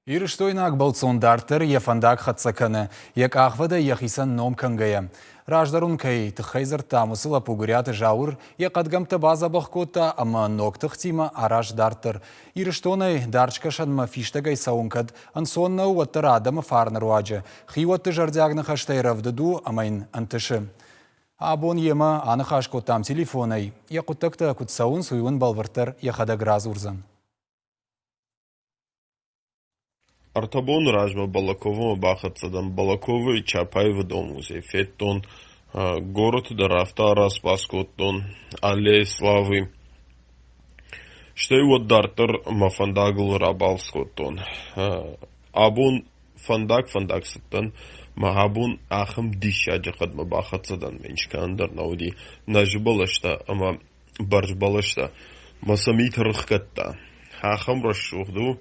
Ирштойнак болцондартер ефандак хатсаканы, як ахвада яхисан ном кангая. Раждарун кай тхайзар тамусыла пугуряты жаур, якадгамта база бахкота, ама ноктых тима араш дартер. Ирштонай дарчкашан фиштагай саункад, ансонна уаттар адама фарнаруаджа. Хиватты жардягна хаштайрав даду, амайн антыши. Абон ема анахашко там телефонай. Якутакта кутсаун суюн балвартар яхадаграз урзан. Артабон ражма Балаково бахатсадан Балаково Чапаева домузе феттон город дарафта распаскоттон аллея славы штей вот дартер мафандагл рабалскоттон абун фандак саттан махабун ахым дишаджа кадма бахатсадан менчкандар науди нажбалашта ама баржбалашта масамит рхкатта ахым рашухду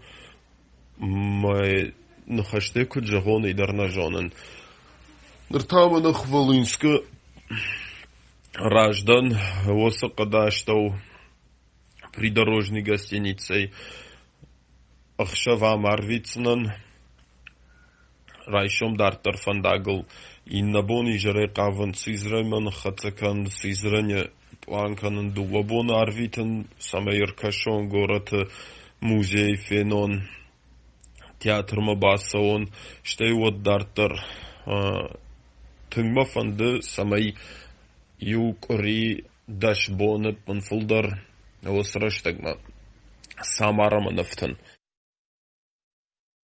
май нахаште куджагон идарна жонен. Ныртаманах Волынска раждан осакада штау придорожной гостиницей Ахшава Марвицнан райшом дартер фандагл иннабони жаре каван сизреман хацакан сизрене планканан дулабон арвитен самайркашон город музей фенон театр мабасаон штей вот дартер тыңма фанды самай юкри дашбоны панфулдар осраштагма самараманафтан